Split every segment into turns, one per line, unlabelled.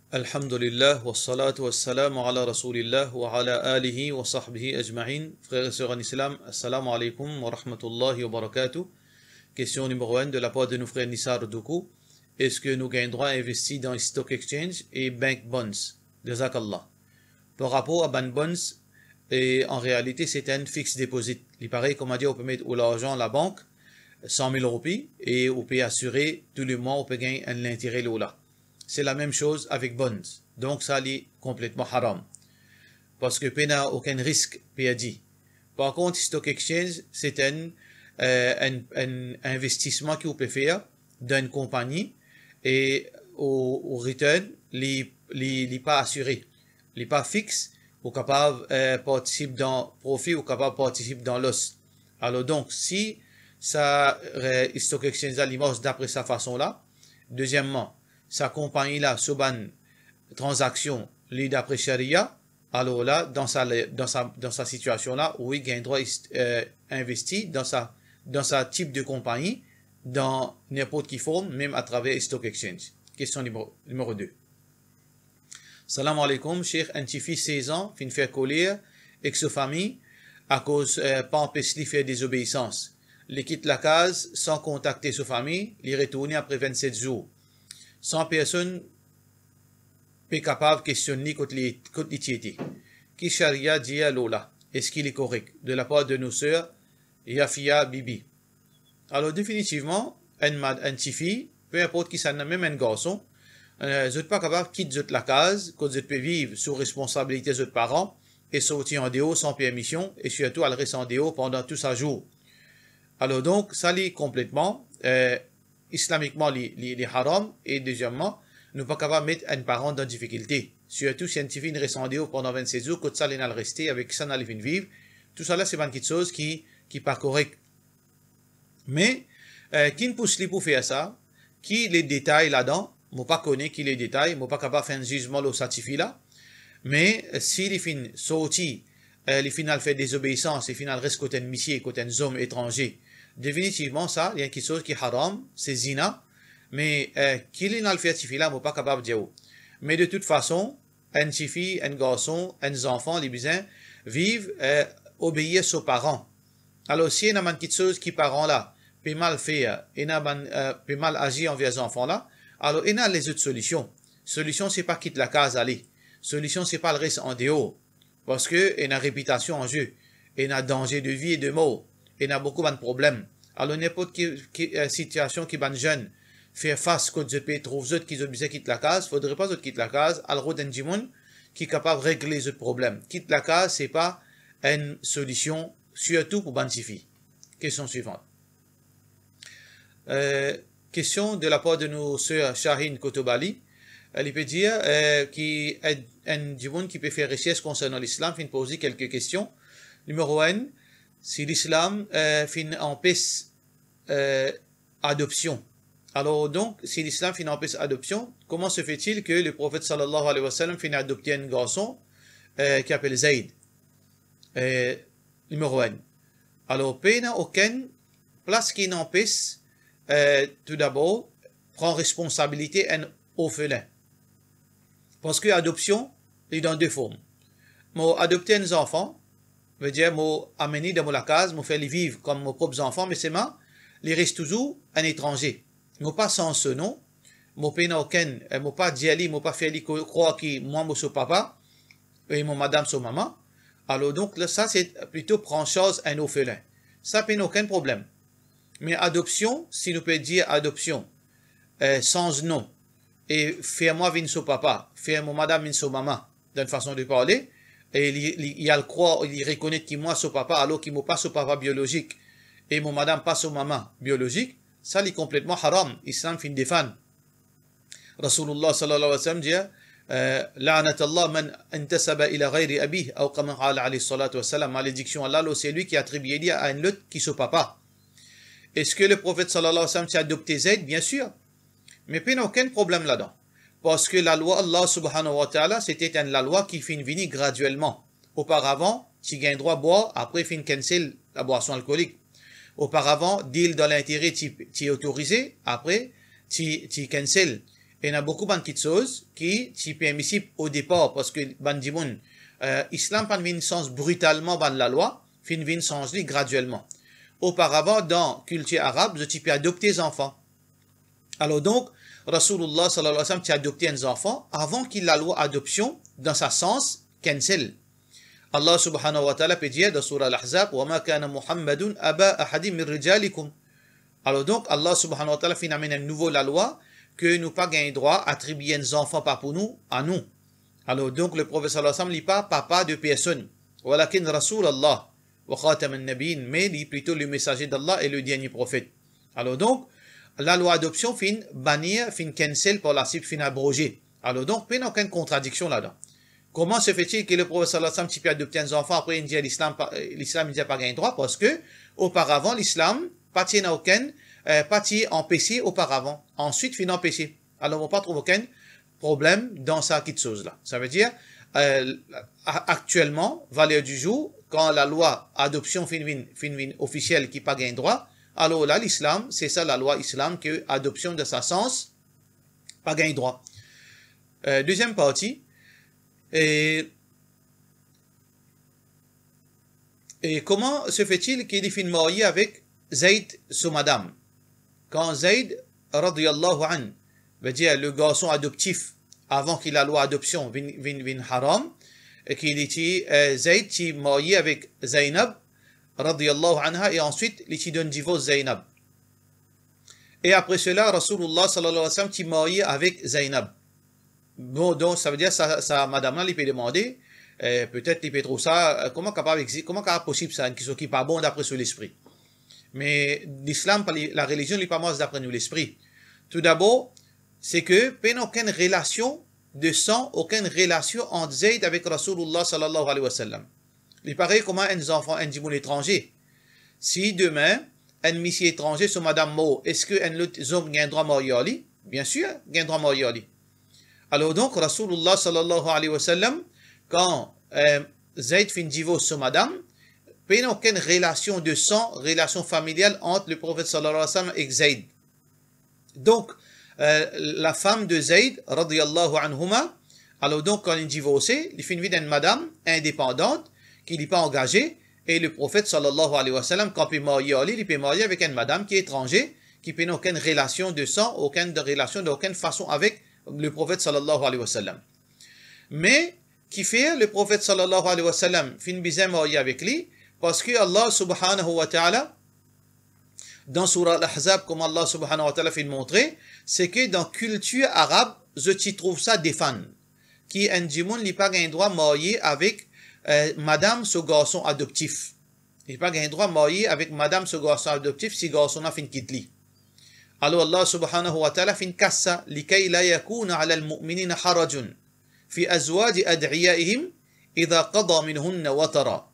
Alhamdulillah, wa salatu wa salam ala rasulillah wa ala alihi wa sahbihi ajma'in. Frères et sœurs en islam, assalamu alaikum wa rahmatullahi wa barakatuh. Question numéro 1 de la part de nos frères Nissar Doukou. Est-ce que nous gagnons droit à investir dans stock exchange et bank bonds? Jazakallah. Par rapport à bank bonds, et en réalité c'est un fixed deposit. Il paraît, comme on dit, on peut mettre l'argent à la banque, 100 000 roupies, et on peut assurer tous les mois, on peut gagner un intérêt là. C'est la même chose avec bonds. Donc ça est complètement haram. Parce que n'a aucun risque, dit. Par contre, stock exchange, c'est un investissement que vous pouvez faire d'une compagnie et au return, il n'est pas assuré. Il n'est pas fixe, ou capable de participer dans le profit, ou capable de participer dans l'os. Alors donc, si ça, stock exchange, il marche d'après sa façon-là, deuxièmement, sa compagnie-là, sur une transaction, d'après Sharia, alors là, dans sa situation-là, oui, il a un droit investi dans sa type de compagnie, dans n'importe quelle forme, même à travers Stock Exchange. Question numéro 2. Salam alaikum, Cheikh, un petit fils 16 ans, fin faire colère, avec sa famille, à cause, pas empêcher de faire désobéissance. Il quitte la case sans contacter sa famille, il retourne après 27 jours. Sans personne est capable de questionner contre l'étiété. Qui Sharia dit à Lola? Est-ce qu'il est correct? De la part de nos sœurs, Yafia Bibi. Alors, définitivement, un petit fille, peu importe qui s'en a, même un garçon, vous n'êtes pas capable de quitter la case, que vous pouvez vivre sous responsabilité de vos parents, et sortir en dehors sans permission, et surtout, elle reste en dehors pendant tout sa jour. Alors donc, ça l'est complètement, islamiquement, les haram, et deuxièmement, nous ne pas capable de mettre un parent dans difficulté. Surtout si un petit fille reste en dehors pendant 27 jours, que ça l'est rester avec ça n'allait vivre. Tout ça là, c'est une petite chose qui pas correct. Mais, qui ne pousse les pour faire ça, qui les détails là-dedans, moi pas connaît qui les détails, moi pas capable de faire un jugement au certifié là. Mais, si les fins sortis, les finales fait désobéissance, les finales restent côté un monsieur, côté un homme étranger, définitivement, ça, il y a quelque chose qui est haram, c'est zina, mais qui est dans le certifié là, moi pas capable de dire. Mais de toute façon, un petit fille, un garçon, un enfant, les bisins, vivent, obéir aux parents. Alors, si il y a quelque chose qui parents là, peut mal faire, peut mal agir envers les enfants là, alors il y a les autres solutions. Solution, c'est pas quitter la case aller. Solution, c'est pas le reste en dehors. Parce que, il y a une réputation en jeu. Il y a un danger de vie et de mort. Il y a beaucoup de problèmes. Alors, n'importe quelle situation qui est jeune, faire face quand je peux trouver d'autres qui ont besoin de quitter la case, faudrait pas d'autres quitter la case, alors d'un dimon qui est capable de régler ce problème. Quitte la case, c'est pas une solution, surtout pour Bansifi. Question suivante. Question de la part de nos sœurs Shahin Kotobali. Elle peut dire qu'il y a un dimon qui peut faire recherche concernant l'islam, fin poser quelques questions. Numéro 1, si l'islam fin empêche adoption. Alors donc, si l'islam fin empêche adoption, comment se fait-il que le prophète sallallahu alayhi wa sallam fin adopter un garçon qui s'appelle Zayd? Numéro 1. Alors, il n'y a aucune place qui n'empêche tout d'abord prendre responsabilité un orphelin. Parce que l'adoption est dans deux formes. Moi, adopter un enfant, veut dire, moi, amener dans la case, moi, faire les vivre comme mes propres enfants, mais c'est moi, il reste toujours un étranger. Moi, pas sans ce nom, moi, pas d'y aller, moi, pas faire croire que moi, je suis papa, et mon madame, son maman. Alors, donc, là, ça, c'est plutôt prendre chose un orphelin. Ça, n'a aucun problème. Mais adoption, si nous pouvons dire adoption, sans nom, et faire moi venir son papa, faire mon madame venir son maman, d'une façon de parler, et il a le croire, il reconnaît que moi son papa, alors qu'il n'est pas son papa biologique, et mon madame pas son maman biologique, ça est complètement haram. Islam fin défend. Rasulullah sallallahu alayhi wa sallam dit, لعنة الله من انتسب إلى غير أبيه أو كما قال عليه الصلاة والسلام. Malédiction Allah, c'est lui qui a attribué à un autre qui est son papa. Est-ce que le prophète sallallahu alayhi wa sallam s'est adopté Zayd? Bien sûr. Mais il n'y a aucun problème là-dedans. Parce que la loi Allah subhanahu wa ta'ala, c'était la loi qui finit venir graduellement. Auparavant, tu gagnes droit à boire, après fin cancel la boisson alcoolique. Auparavant, deal dans l'intérêt, tu es autorisé, après, tu cancel. Et il y a beaucoup de petites choses qui sont permissibles au départ parce que l'islam pas vient sens brutalement dans la loi, fin vient sens graduellement. Auparavant, dans la culture arabe, tu peux adopter des enfants. Alors donc, Rasulullah sallallahu alayhi wa sallam a adopté un enfant avant qu'il la loi adoption dans sa sens cancel. Allah subhanahu wa ta'ala peut dire dans surah Al-Ahzab وَمَا كَانَ مُحَمَّدٌ أَبَا أَحَدٍ مِّن رِجَالِكُمْ. Alors donc, Allah subhanahu wa ta'ala fait amène un nouveau la loi que nous pas gagnons droit à attribuer des enfants pas pour nous, à nous. Alors donc, le prophète sallallahu alayhi wa sallam n'est pas papa de personne. وَلَكِنْ رَسُولَ اللَّهِ وَخَاتَمَ النَّبِيِّينَ, mais il est plutôt le messager d'Allah et le dernier prophète. Alors donc, la loi adoption fin bannir, fin cancel par la suite, fin abrogée. Alors donc, il n'y a aucune contradiction là-dedans. Comment se fait-il que le prophète sallallahu alayhi wa sallam peut adopter un enfant après il dit l'islam il dit pas gain droit parce que auparavant l'islam pas tient aucun empêché auparavant. Ensuite fin empêché. Alors on pas trouve aucun problème dans ça petite chose là. Ça veut dire actuellement valeur du jour quand la loi adoption fin officielle qui pas gain droit. Alors là l'islam c'est ça la loi islam que adoption de sa sens pas gain droit. Deuxième partie. Et comment se fait-il qu'il est marié avec Zayd, son madame? Quand Zayd, radiyallahu an, veut dire le garçon adoptif, avant qu'il ait la loi adoption, vin haram, et qu'il était Zayd qui est marié avec Zainab, radiyallahu anha, et ensuite il qui donne divorce Zainab. Et après cela, Rasulullah sallallahu alayhi wa sallam qui est marié avec Zainab. Bon, donc ça veut dire ça madame là, il peut demander, peut-être il peut trouver ça, comment capable possible ça, qui n'est pas bon d'après sur l'esprit. Mais l'islam, la religion, n'est pas mal d'après nous l'esprit. Tout d'abord, c'est que, il n'y a aucune relation de sang, aucune relation entre Zayd avec Rasulullah sallallahu alayhi wa sallam. Il paraît comment un enfant, un djimoun étranger. Si demain, un monsieur étranger sur madame Mo, est-ce qu'un autre homme a un droit marié? Bien sûr, il a un droit marié. Alors donc, Rasulullah sallallahu alayhi wa sallam, quand Zayd fait une divorce sur madame, il n'y a aucune relation de sang, relation familiale entre le prophète sallallahu alayhi wa sallam et Zayd. Donc, la femme de Zayd, radiyallahu anhuma, alors donc quand il est divorcé, il fait une vie d'une madame indépendante, qui n'est pas engagée, et le prophète sallallahu alayhi wa sallam, quand il peut marier avec une madame qui est étrangère, qui n'a aucune relation de sang, aucune relation d'aucune façon avec le prophète sallallahu alayhi wa sallam. Mais, qui fait le prophète sallallahu alayhi wa sallam fin bizarre marié avec lui, parce que Allah subhanahu wa ta'ala, dans surah Al-Ahzab, comme Allah subhanahu wa ta'ala fait montrer, c'est que dans la culture arabe, je trouve ça des fans, qui un djimoun n'a pas un droit marié avec madame ce garçon adoptif. Il n'a pas un droit marié avec madame ce garçon adoptif si garçon a fin quitte lui. Alors Allah subhanahu wa ta'ala fin kassa likay la yakuna ala al-mu'minina harajun fi azwaj ad'iyaihim idha qada minhunna watara.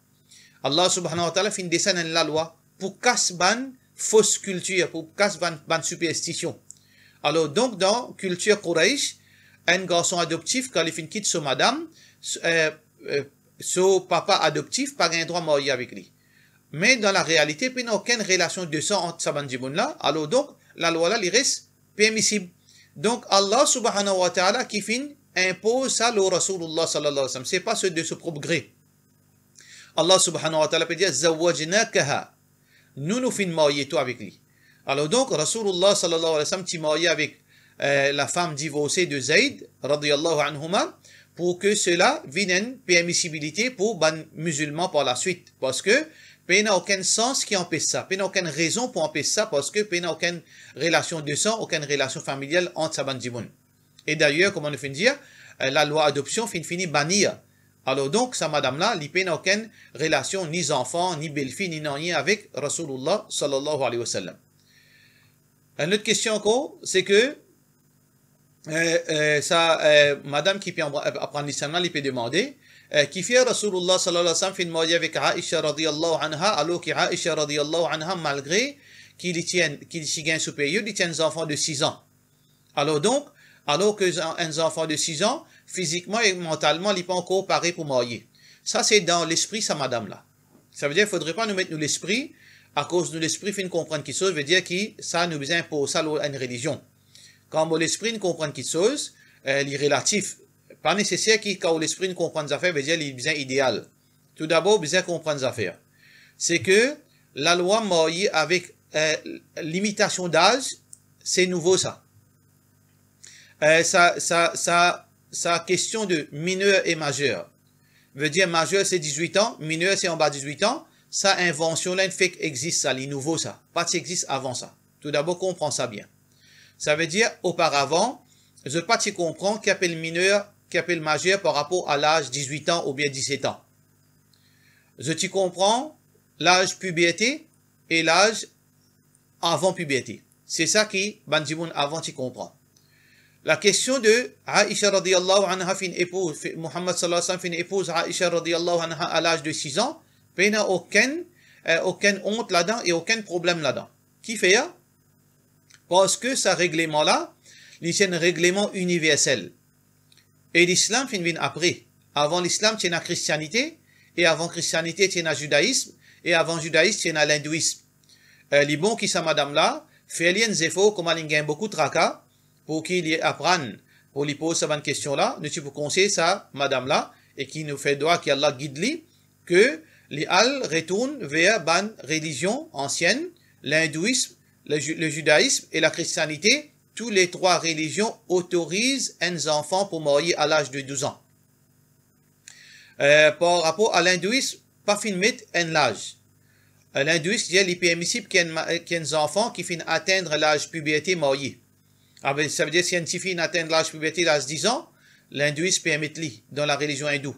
Allah subhanahu wa ta'ala fin descend la loi pour casser ban fausse culture, pour casser ban superstition. Alors donc dans culture Quraysh, un garçon adoptif quand il fin quitte son madame, son papa adoptif pas un droit marié avec lui. Mais dans la réalité, il n'y a aucune relation de sang entre sa bandimoun là. Alors donc la loi là, il reste permissible. Donc, Allah subhanahu wa ta'ala qui fin impose ça au Rasulullah sallallahu alayhi wa sallam. C'est pas ce de ce propre gré. Allah subhanahu wa ta'ala peut dire, zawajnakaha. Nous fin mariés toi avec lui. Alors donc, Rasulullah sallallahu alayhi wa sallam qui marié avec la femme divorcée de Zayd, radiyallahu anhuma, pour que cela vienne une permissibilité pour les musulmans par la suite. Parce que, il n'y a aucun sens qui empêche ça. Il n'y a aucune raison pour empêcher ça parce que il n'y a aucune relation de sang, aucune relation familiale entre sa bandimoun. Et d'ailleurs, comme on a fait dire, la loi adoption finit bannir. Alors donc, sa madame-là, il n'y a aucune relation, ni enfant, ni belle-fille, ni rien avec Rasulullah sallallahu alayhi wa sallam. Une autre question encore, c'est que madame qui peut apprendre l'islam, il peut demander, qui fait Rasulullah sallallahu alayhi wa sallam fin marié avec Aisha radiyallahu anha, alors que Aisha radiyallahu anha, malgré qu'il tient un supérieur, il tient un enfant de 6 ans. Alors donc, alors que un enfant de 6 ans, physiquement et mentalement, il n'est pas encore paré pour marier. Ça, c'est dans l'esprit, sa madame-là. Ça veut dire qu'il ne faudrait pas nous mettre nous l'esprit, à cause de l'esprit, fin comprendre quelque chose, veut dire que ça nous impose ça à une religion. Quand l'esprit ne comprend quelque chose, il est relatif. Pas nécessaire que quand l'esprit ne comprend des affaires, veut dire il est bien idéal. Tout d'abord, bien comprendre des affaires. C'est que la loi mariée avec limitation d'âge, c'est nouveau ça. Ça question de mineur et majeur. Veut dire majeur c'est 18 ans, mineur c'est en bas de 18 ans. Ça invention là, fait existe ça, c'est nouveau ça. Pas ça existe avant ça. Tout d'abord, comprends ça bien. Ça veut dire auparavant, je pas tu comprends qui appelle mineur, qui appelle majeur par rapport à l'âge 18 ans ou bien 17 ans. Je t'y comprends l'âge puberté et l'âge avant puberté. C'est ça qui, bandimoun avant t'y comprends. La question de Aïcha radiyallahu anha fin épouse, Muhammad sallallahu alayhi wa sallam fin épouse Aïcha radiyallahu anha à l'âge de 6 ans, il n'y a aucune honte là-dedans et aucun problème là-dedans. Qui fait ça? Parce que ce règlement-là, c'est un règlement universel. Et l'islam vient après. Avant l'islam, c'est la christianité, et avant christianité, c'est le judaïsme, et avant judaïsme, c'est l'hindouisme. Les bons qui sont madame là, fait lien zéfo, comme il y a beaucoup de tracas, pour qu'ils apprennent, pour lui poser cette question-là, nous pouvons conseiller ça, madame là, et qui nous fait droit qu'Allah guide lui, que les al retournent vers une religion ancienne, l'hindouisme, le judaïsme et la christianité. Tous les trois religions autorisent un enfant pour marier à l'âge de 12 ans. Par rapport à l'hindouisme, pas fin mettre un âge. L'hindouisme dit qu'il est permissible qu'il y ait un enfant qui finit atteindre l'âge puberté marié. Ça veut dire que si une fille atteint l'âge puberté à l'âge de 10 ans, l'hindouisme permet-lui dans la religion hindoue.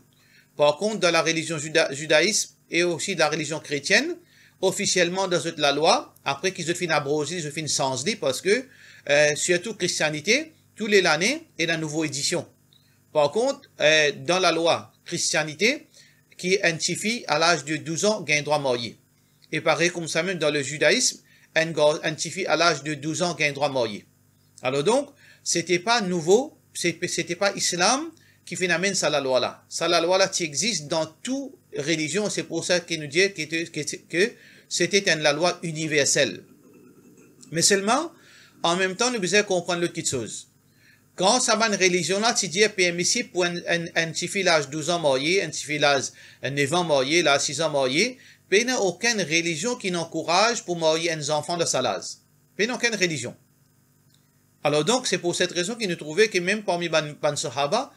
Par contre, dans la religion judaïsme et aussi dans la religion chrétienne, officiellement dans la loi, après qu'ils ont fini abrogé, ils ont fini changer parce que, surtout christianité, tous les années, il y a une nouvelle édition. Par contre, dans la loi christianité, qui identifie à l'âge de 12 ans, gagne droit marié. Et pareil comme ça même dans le judaïsme, identifie à l'âge de 12 ans, gagne droit marié. Alors donc, c'était pas nouveau, c'était pas islam qui fait amène ça la loi là. Ça la loi là qui existe dans toute religion, c'est pour ça qu'il nous dit que c'était la loi universelle. Mais seulement, en même temps, nous devons comprendre l'autre petite chose. Quand ça va une religion là, tu dis permissible pour un petit fille l'âge 12 ans marié, un petit fille l'âge 9 ans marié, l'âge 6 ans marié, il n'y a aucune religion qui n'encourage pour marier un enfant de sa l'âge. Il n'y a aucune religion. Alors donc, c'est pour cette raison qu'il nous trouvait que même parmi les Sahaba,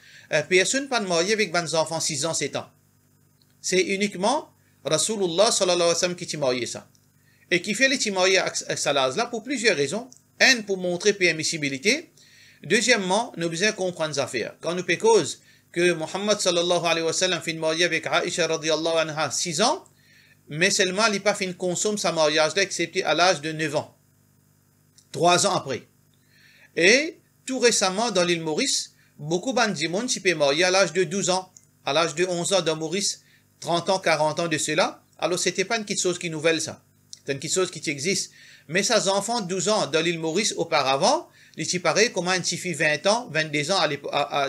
personne ne peut marier avec des enfants 6 ans, 7 ans. C'est uniquement Rasulullah sallallahu alayhi wa sallam qui t'a marié ça. Et qui fait les marier à sa l'âge là pour plusieurs raisons. Un, pour montrer permissibilité. Deuxièmement, nous devons comprendre les affaires. Quand nous cause que Muhammad sallallahu alayhi wa sallam fait marier avec Aïcha radiyallahu anha 6 ans, mais seulement il n'a pas fait consommer sa mariage là, excepté à l'âge de 9 ans. 3 ans après. Et tout récemment, dans l'île Maurice, beaucoup de monde s'y peut marier à l'âge de 12 ans, à l'âge de 11 ans dans Maurice, 30 ans, 40 ans de cela. Alors, c'était pas une petite chose qui nouvelle, ça. C'est une petite chose qui existe. Mais ces enfants de 12 ans dans l'île Maurice auparavant, il s'y paraît comment une fille 20 ans, 22 ans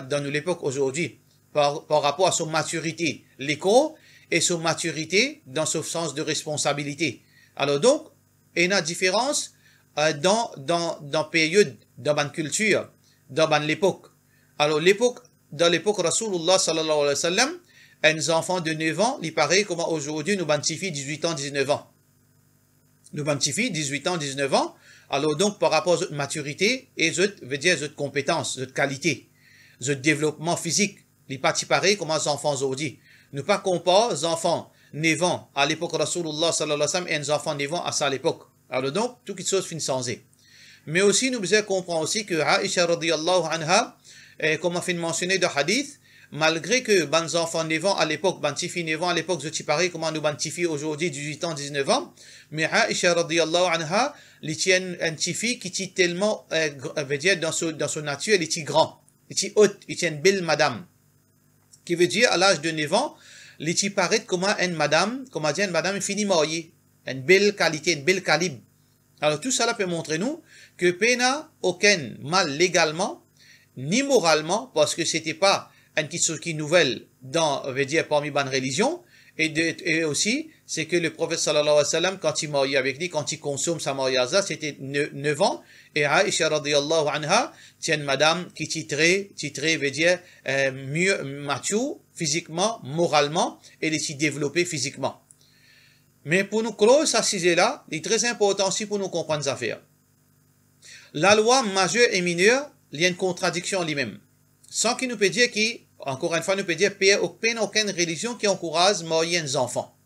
dans l'époque aujourd'hui, par rapport à son maturité, l'écho, et son maturité dans son sens de responsabilité. Alors donc, il y a une différence dans période, dans une culture, dans l'époque. Alors dans l'époque Rasulullah sallallahu alayhi wa sallam, un enfant de 9 ans, il paraît comme aujourd'hui nous bantifie 18 ans, 19 ans. Nous bantifie 18 ans, 19 ans. Alors donc par rapport à votre maturité et votre compétence, votre qualité, votre développement physique, il pas pareil comme les enfants aujourd'hui. Nous pas comparer les enfants 9 ans à l'époque Rasulullah sallallahu alayhi wa sallam et les enfants 9 ans à ça l'époque. Alors donc, toutes les choses finissent changées. Mais aussi, nous devons comprendre aussi que Aïcha radiyallahu anha, comme on fait mentionner dans le hadith, malgré que les enfants 9 ans à l'époque, les petits filles 9 ans à l'époque, je te parie comment nous les petits filles aujourd'hui 18 ans, 19 ans, mais Aïcha radiyallahu anha, il tient un petit fille qui est tellement, veut dire dans son nature, il est grand, il est haute, il tient une belle madame. Qui veut dire, à l'âge de 9 ans, il est paraît comment une madame, comment dire, une madame finit mariée. Une belle qualité, une belle calibre. Alors tout cela peut montrer nous que pena aucun mal légalement, ni moralement, parce que c'était pas une petite chose qui nouvelle dans, veut dire, parmi bonnes religions, et aussi, c'est que le prophète sallallahu alayhi wa sallam, quand il mariait avec lui, quand il consomme sa mariage, c'était 9 ans. Et Aïcha radiyallahu anha, c'est une madame qui titrée veut dire mieux mature physiquement, moralement, et elle est développée physiquement. Mais pour nous clore ce sujet-là, il est très important aussi pour nous comprendre ces affaires. La loi majeure et mineure, il y a une contradiction en lui-même. Sans qu'il nous peut dire encore une fois, nous peut dire aucune religion qui encourage marier les enfants.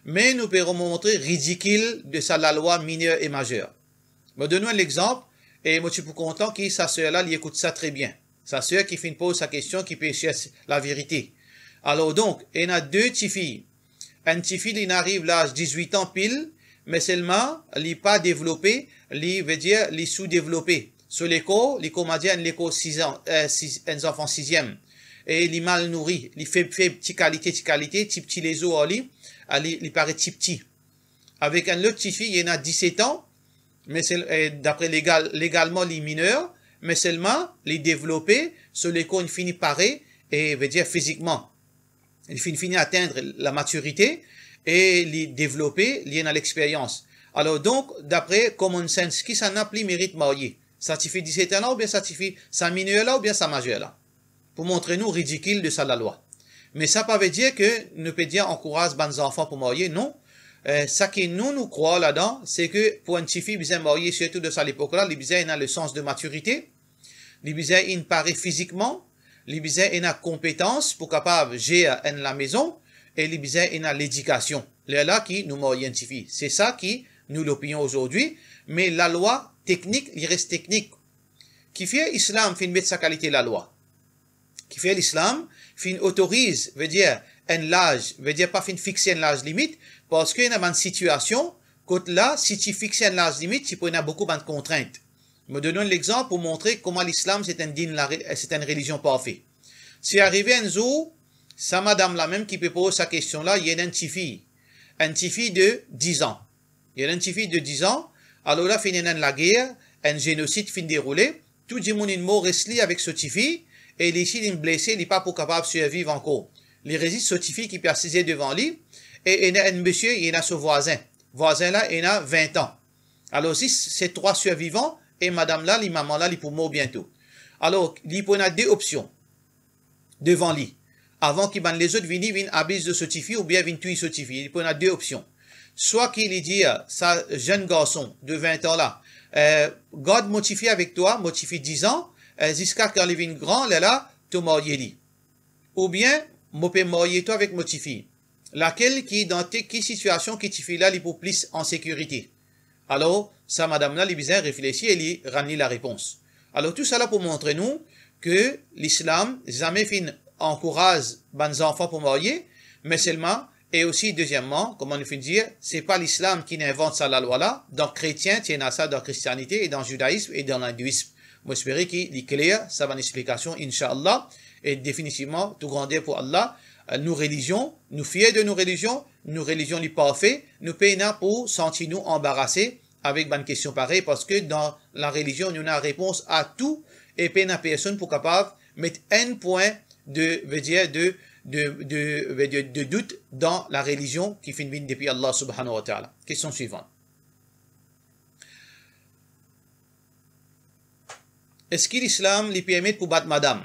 Mais nous pouvons montrer ridicule de ça la loi mineure et majeure. Je donne un exemple, et moi je suis content que sa sœur-là, il écoute ça très bien. Sa sœur qui fait une pose sa question, qui peut chercher la vérité. Alors donc, il y a 2 petites filles. Un petit fille, il arrive à l'âge 18 ans pile, mais seulement, il n'est pas développé, il veut dire, il est sous-développé. Sur l'école, comment dire, l'école 6 ans, un enfant 6e. Et il est mal nourri. Il fait petite qualité, petit les os, il paraît petit. Avec un autre petit fille, il y en a 17 ans, mais d'après légalement, il est mineur, mais seulement, il est développé, sur l'école, il finit pareil, et veut dire physiquement. Il finit atteindre la maturité, et il est développé, il y a l'expérience. Alors donc, d'après common sense, qui s'en appelle mérite marié? Ça suffit 17 ans là, ou bien ça suffit sa mineure là, ou bien sa majeure là? Pour montrer nous ridicule de ça la loi. Mais ça ne veut dire que nous peut dire encourage les enfants pour marier, non. Ça que nous croyons là-dedans, c'est que pour une petite fille, bien mariée, surtout de ça l'époque-là, les bizarres, a le sens de maturité, les bizarres, il paraît physiquement, les bizarres, il a compétence pour capable de gérer la maison, et les bizarres, il a l'éducation. C'est là qui nous marions une petite fille. C'est ça qui nous l'opinion aujourd'hui, mais la loi technique, il reste technique. Qui fait l'islam, fait mettre sa qualité la loi. Qui fait l'islam, fin autorise, veut dire un âge, veut dire pas fin fixer un âge limite, parce qu'il y a une situation, quand là, si tu fixes un âge limite, tu peux avoir beaucoup de contraintes. Je me donne l'exemple pour montrer comment l'islam, c'est une religion parfaite. Si arrivé un jour, sa madame là même qui peut poser sa question là, il y a une petite fille de 10 ans. Il y a une petite fille de 10 ans, alors là, fin la guerre, un génocide fin déroulé, tout le monde est mort resté avec ce petit fille, et ici, il est blessé, il n'est pas pour capable de survivre encore. Il résiste ce petit fille qui peut assiser devant lui, et il y a un monsieur, il y a ce voisin. Voisin là, il a 20 ans. Alors, si c'est 3 survivants, et madame là, les mamans là, ils pour mourir bientôt. Alors, il peut y avoir 2 options devant lui. Avant qu'il les autres viennent abuse de ce petit fille, ou bien viennent tuer ce petit fille. Il peut y avoir 2 options. Soit qu'il dit, ça, jeune garçon de 20 ans là, garde mon petit fille avec toi, mon petit fille 10 ans, jusqu'à quand il devient grand, là, tu marier. Ou bien, je peux marier toi avec mon petit fille. Laquelle qui, dans quelle situation, qui petit fille là, il pour plus en sécurité. Alors, ça, madame là, il bien réfléchit et il ramène la réponse. Alors, tout ça là pour montrer nous que l'islam jamais encourage les enfants pour marier, mais seulement, et aussi, deuxièmement, comment on fait dire, c'est pas l'islam qui invente ça la loi là. Dans chrétien, il y a ça dans la christianité et dans le judaïsme et dans l'hindouisme. Moi, j'espère qu'il est clair, ça va une explication, Inch'Allah, et définitivement, tout grandir pour Allah. Nos religions, nous fiers de nos religions les parfaites, nous payons pour sentir nous embarrassés avec une question pareille, parce que dans la religion, nous avons la réponse à tout, et payons à personne pour capable mettre un point de doute dans la religion qui finit depuis Allah subhanahu wa ta'ala. Question suivante. Est-ce que l'islam lui permet pour battre madame?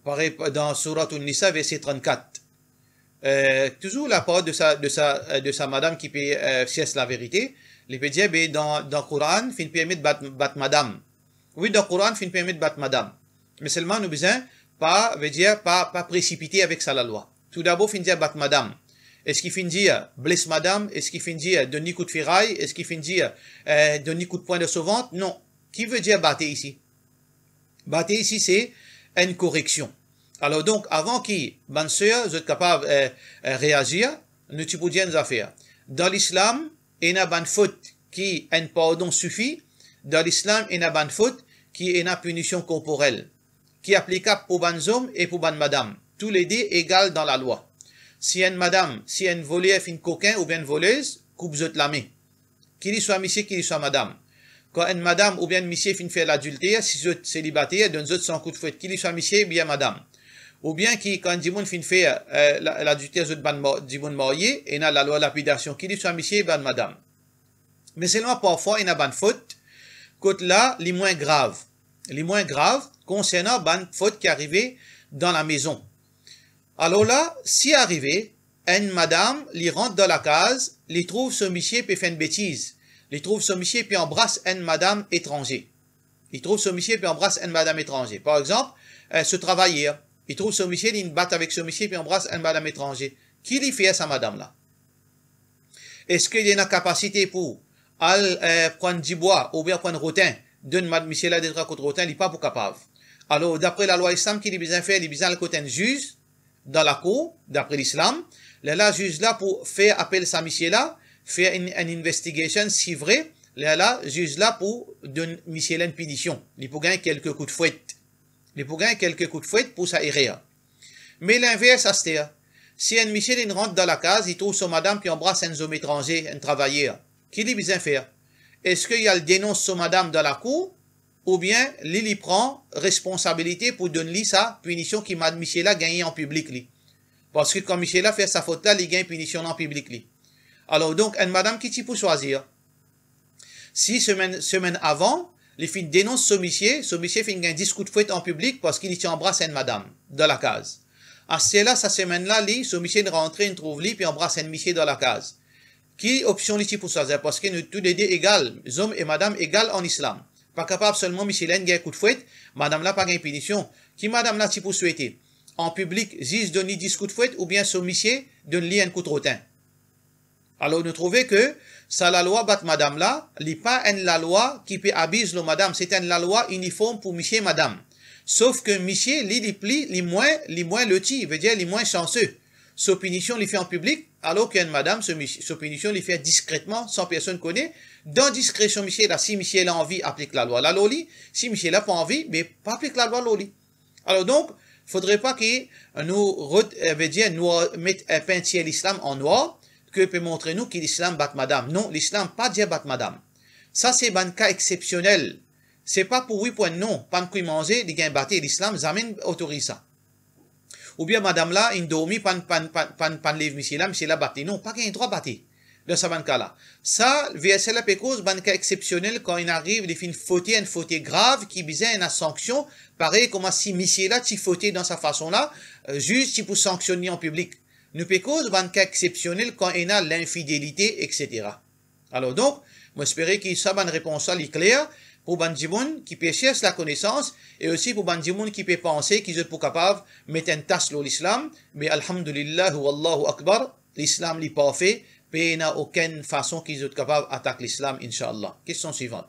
Pareil dans Surat An-Nisa, verset 34. Toujours la parole de sa madame qui peut chercher la vérité. Il peut dire, dans le Coran, il permet de battre madame. Oui, dans le Coran, il permet de battre madame. Mais seulement, nous besoin pas précipiter avec ça la loi. Tout d'abord, il dit battre madame. Est-ce qu'il finit dire blesse madame? Est-ce qu'il finit dire donner coup de ferraille? Est-ce qu'il finit dire donner coup de poing de sauvante? Non. Qui veut dire battre ici? Battre ici, c'est une correction. Alors donc, avant que bonne sœur, vous êtes capable de réagir, nous tu peux dire une affaire. Dans l'islam, il y a une faute qui un pardon suffit. Dans l'islam, il y a une faute qui est une punition corporelle, qui est applicable pour bonnes hommes et pour bonnes madame. Tous les deux égales dans la loi. Si une madame, si une voleur fait une coquin ou bien une voleuse, coupe vous la main. Qu'il soit monsieur, qu'il soit madame. Quand une madame ou bien un monsieur fait faire l'adultère, si vous êtes célibataire, donne-vous son coup de fouet. Qu'il soit monsieur, bien madame. ou bien qui, quand Dimoun fin fait l'adultère de Dimoun marié, et a la loi lapidation, qui dit soit monsieur, ban madame. Mais seulement parfois, il y a ban faute, côté là, les moins graves. Les moins graves, concernant ban faute qui arrivait dans la maison. Alors là, si arrivé, une madame, li rentre dans la case, li trouve ce monsieur puis fait une bêtise. Li trouve ce monsieur puis embrasse une madame étrangère. Il trouve ce monsieur puis embrasse une madame étrangère. Par exemple, ce travailleur, il trouve ce monsieur, il bat avec ce monsieur puis embrasse une madame étrangère. Qui lui fait à sa madame là? Est-ce qu'il y a une capacité pour prendre du bois ou bien prendre rotin, donne monsieur là d'être à côté rotin, il n'est pas pour capable. Alors, d'après la loi islam, qui est bien fait, il est bien le côté juge dans la cour, d'après l'islam. La juge là pour faire appel à sa monsieur là, faire une investigation si vrai, la juge là pour donner monsieur là une punition. Il pour gagner quelques coups de fouette. Il pour gagner quelques coups de fouette pour sa erreur. Mais l'inverse, c'est si un monsieur il rentre dans la case, il trouve son madame puis embrasse un homme étranger, un travailleur. Qui lui bien faire? Est-ce qu'il y a le dénonce son madame dans la cour? Ou bien, lui prend responsabilité pour donner sa punition qui m'a monsieur là gagné en public li. Parce que quand monsieur là fait sa faute là, il gagne punition en public li. Alors donc, une madame qui t'y peut choisir. Si semaine avant, les filles dénoncent ce monsieur fait un discours de fouette en public parce qu'il embrasse une madame dans la case. À cela, sa semaine-là, ce monsieur rentre, il trouve lui, puis embrasse un monsieur dans la case. Qui option li pour choisir? Parce que nous tous les deux égales, hommes et madame égales en islam. Pas capable seulement monsieur là un coup de fouette, madame là pas gagne punition. Qui madame là pour souhaiter? En public, juge donne 10 coups de fouette ou bien ce monsieur donne lui un coup de rotin. Alors nous trouvons que ça la loi bat madame là, n'est pas la loi qui peut abuser le madame, c'est la loi uniforme pour monsieur et madame. Sauf que monsieur les moins lotis, veut dire les moins chanceux. Sa punition les fait en public, alors qu'une madame, sa punition les fait discrètement, sans personne connaît. Dans discrétion, monsieur là, si monsieur a envie, applique la loi la loli. Si monsieur n'a pas envie, mais pas applique la loi loli. Alors donc, faudrait pas que nous mettent un peintier l'islam en noir, que peut montrer nous que l'islam bat madame. Non, l'islam pas dire bat madame. Ça, c'est un cas exceptionnel. C'est pas pour oui, point non. Pas de manger, les gains battre, l'islam, jamais autorise ça. Ou bien madame là, il dormi, pan lève monsieur là batté. Non, pas qu'il droit batté. Dans ce cas là. Ça, verset la pécose, un cas exceptionnel quand il arrive, il fait une faute grave qui visait une sanction. Pareil, comme si monsieur là, tu fauté dans sa façon là, juste tu peux sanctionner en public. Nous pécose, un cas exceptionnel quand il a l'infidélité, etc. Alors donc, moi j'espère que ça, une réponse là, est claire. Pour Bandimoun qui peut chercher la connaissance et aussi pour Bandimoun qui peut penser qu'ils sont capables de mettre une tasse sur l'islam. Mais alhamdulillah, wallahu akbar, l'islam n'est pas fait, mais il n'y a aucune façon qu'ils sont capables d'attaquer l'islam, inshallah. Question suivante.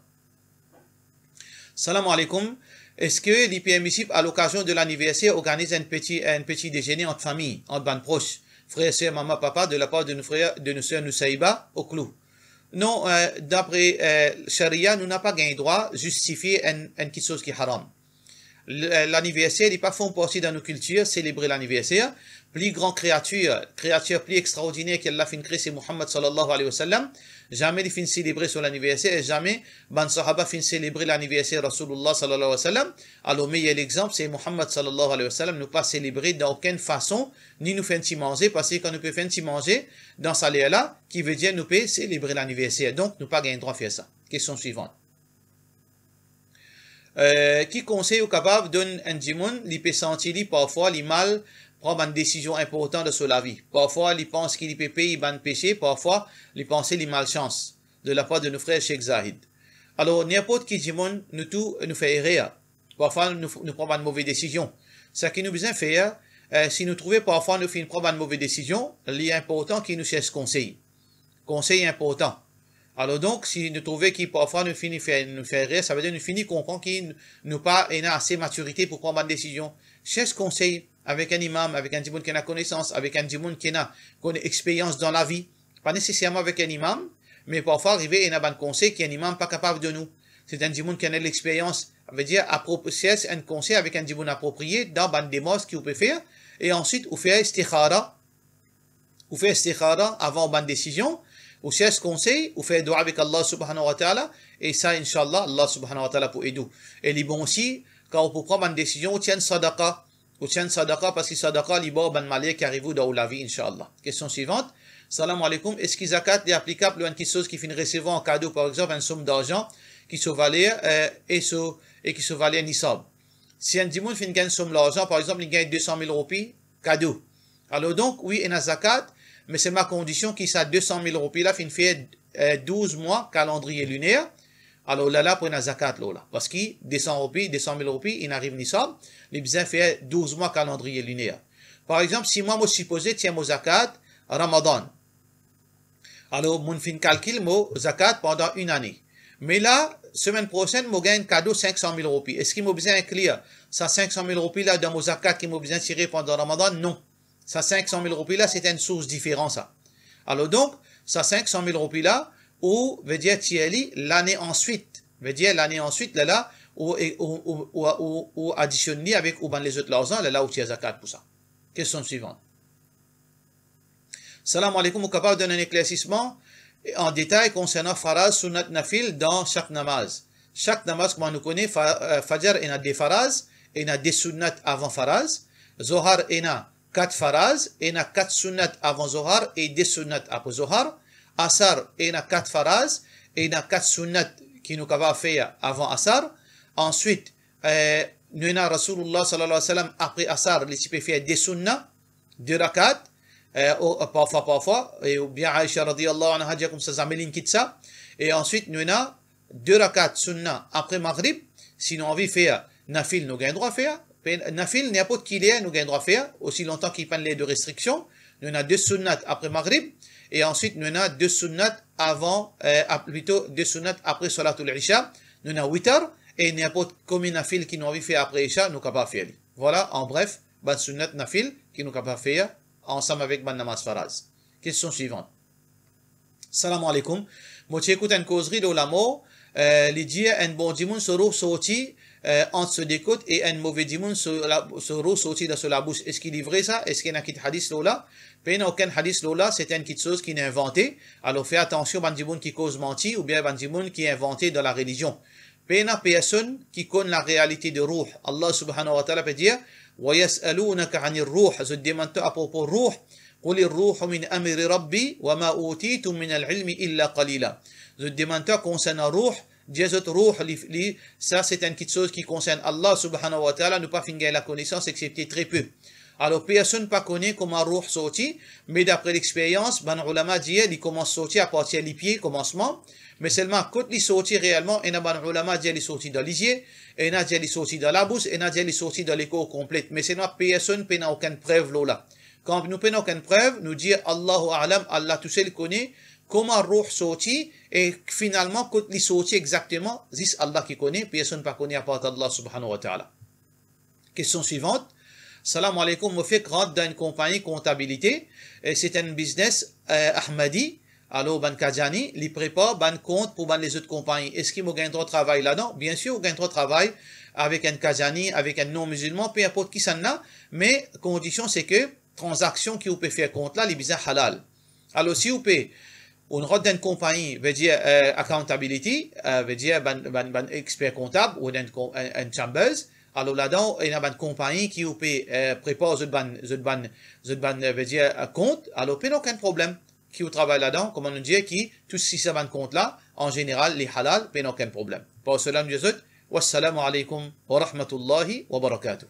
Salam alaikum. Est-ce que l'IPMICIP, à l'occasion de l'anniversaire, organise un petit déjeuner entre famille, entre bandes proches, frères, sœurs, maman, papa, de la part de nos frères, de nos sœurs Nusaïba, au clou? Non, d'après Sharia, nous n'avons pas gagné droit de justifier quelque chose qui est haram. L'anniversaire n'est pas fait partie dans nos cultures, célébrer l'anniversaire. Plus grande créature plus extraordinaire qu'Allah fin créer, c'est Muhammad sallallahu alayhi wa sallam. Jamais il fin célébrer son anniversaire et jamais ban sahaba fin célébrer l'anniversaire Rasulullah sallallahu alayhi wa sallam. Alors, meilleur exemple, c'est Muhammad sallallahu alayhi wa sallam, nous pas célébrer d'aucune façon, ni nous faire manger, parce que quand nous pouvons faire manger, dans sa là, qui veut dire nous pouvons célébrer l'anniversaire. Donc, nous pas gagné droit à faire ça. Question suivante. Qui conseille au capable donne un djimoun, il peut sentir parfois il mal prendre une décision importante sur la vie. Parfois, il pense qu'il peut payer un péché, parfois, il pense qu'il malchance de la part de nos frères Cheikh Zahid. Alors, n'importe qui djimoun, nous fait erreur. Parfois, nous prenons une mauvaise décision. Ce qui nous besoin faire, si nous trouvons parfois nous prendre une mauvaise décision, il est important qu'il nous cherche conseil. Conseil important. Alors donc, si nous trouvons qu'il parfois nous faire rire, ça veut dire nous finissons comprendre qu'il nous pas assez maturité pour prendre une décision. Cherche conseil avec un imam, avec un djimoun qui a connaissance, avec un djimoun qui a expérience dans la vie. Pas nécessairement avec un imam, mais parfois arriver à un conseil qui est un imam pas capable de nous. C'est un djimoun qui a l'expérience, ça veut dire cherche un conseil avec un djimoun approprié dans une démarche qu'il peut faire, et ensuite, vous faites istikhara avant une décision, ou cherche conseil, ou fait dua avec Allah subhanahu wa ta'ala, et ça, inshallah, Allah subhanahu wa ta'ala pour aider. Et il est bon aussi, quand on peut prendre une décision, on tient sadaqa, ou tiens sadaqa parce que sadaqa libo ban malé qui arrive dans la vie inshallah. Question suivante. Salam alaikum. Est-ce que zakat est applicable à une chose qui finit recevoir en cadeau, par exemple, une somme d'argent qui se valait et qui se valait nisab? Si un dimoun finit une somme d'argent, par exemple, il gagne 200 000 roupies, cadeau. Alors donc, oui, il y a zakat, mais c'est ma condition qu'il ça 200 000 roupies là, finit fait 12 mois calendrier lunaire. Alors là, pour une zakat là. Parce que 200 000 roupies, il arrive nisab, les besoins fait 12 mois calendrier lunaire. Par exemple, si moi, je supposé, tiens, mon zakat, Ramadan. Alors, mon fin calcul, mon zakat pendant une année. Mais là, semaine prochaine, je gagne cadeau 500 000 roupies. Est-ce qu'il m'a besoin d'inclure ça 500 000 roupies là dans mon zakat qui m'a besoin de tirer pendant Ramadan? Non. Ça 500 000 roupies là, c'est une source différente, ça. Alors donc, ça 500 000 roupies là, ou veut dire tieli l'année ensuite, veut dire l'année ensuite là ou additionner avec ou ban les autres l'argent là où tu as zakat pour ça. Question suivante. Salam alaikum, vous capable de donner un éclaircissement en détail concernant faraz, sunnat, nafil dans chaque namaz. Chaque namaz, comme on nous connaît, fajr il y a des faraz, il y a des sunnat avant faraz, zohar il y a 4 faraz, il y a 4 sunnat avant zohar et des sunnat après zohar. Asar, il y a 4 faraz, et il y a 4 sunnat qui nous avons fait avant Asar. Ensuite, nous avons Rasulullah sallallahu alayhi wa sallam après Asar, les types fait des sunnat, 2 rakat, parfois, et bien Aïcha radiyallahu anha dit comme ça, zamelin kitsa. Et ensuite, nous avons 2 rakat sunnat après Maghrib. Si nous avons fait nafil, nous avons droit à faire. Nafil, n'importe qui l'est, nous avons droit à faire, aussi longtemps qu'il prennent les 2 restrictions. Nous avons 2 sunnat après Maghrib. Et ensuite, nous avons 2 sunnat avant, plutôt 2 sunnat après Salatul Isha. Nous avons 8 heures. Et n'importe combien nafil qui nous avons fait après Isha, nous avons fait. Voilà, en bref, ban sunnat nafil qui nous avons fait ensemble avec ban namaz faraz. Question suivante. Salam alaikum. Moi, tu écoutes une causerie de l'amo. Les dire un bon dimoun se sorti entre ce décote et un mauvais dimoun se sorti dans la bouche. Est-ce qu'il est vrai ça? Est-ce qu'il y a un hadith là? Il n'y a aucun hadith là, c'est une petite chose qui est inventée. Alors fais attention, ban dimoun qui cause menti ou bien ban dimoun qui est inventé dans la religion. Il y a personne qui connaît la réalité de ruh. Allah subhanahu wa ta'ala peut dire وَيَسْأَلُونَكَ عَنِ الرُّوحِ. Je demande à propos ruh. قُلِ الرُّوحُ مِنْ أَمْرِ رَبِّي وَمَا أُوتِيتُم مِنَ الْعِلْمِ إِلَّا قَلِيلًا. Je demande concernant ruh. Ça c'est une petite chose qui concerne Allah subhanahu wa ta'ala. Ne pas finir la connaissance excepté très peu. Alors personne ne pas connaît comment ruh sorti, mais d'après l'expérience, ban ulama dit il commence à sortir à partir des pieds commencement, mais seulement quand il sortit réellement, et ban ulama dit il sorti dans les yeux, et n'a dit il sorti dans la bouche, et n'a dit il sorti dans les corps complète, mais seulement personne n'a aucune preuve là. Quand nous n'avons aucune preuve, nous dit Allahu a'lam, Allah tout seul connaît comment ruh sorti, et finalement quand il sorti exactement, c'est Allah qui connaît, personne ne pas connaît à part Allah subhanahu wa ta'ala. Question suivante. Salam alaikum, je fais rentre dans une compagnie comptabilité, c'est un business Ahmadi, alors ban Kajani, il prépare ban compte pour ban les autres compagnies. Est-ce qu'il me gagne trop de travail là-dedans? Bien sûr, il gagne trop de travail avec un Kajani, avec un non-musulman, peu importe qui s'en a, mais condition c'est que transaction qui vous peut faire compte là, les business halal. Alors si vous pouvez, on rentre dans une compagnie, veut dire accountability, veut dire ban expert comptable ou un chambers. Alors là-dedans, il y a une compagnie qui prépare veut dire compte. Alors, il n'y a aucun problème qui travaille là-dedans, comme on nous dit, qui tous ces comptes là, en général, les halal, il n'y a aucun problème. Pour cela, nous disons, wassalamu alaikum wa rahmatullahi wa barakatuh.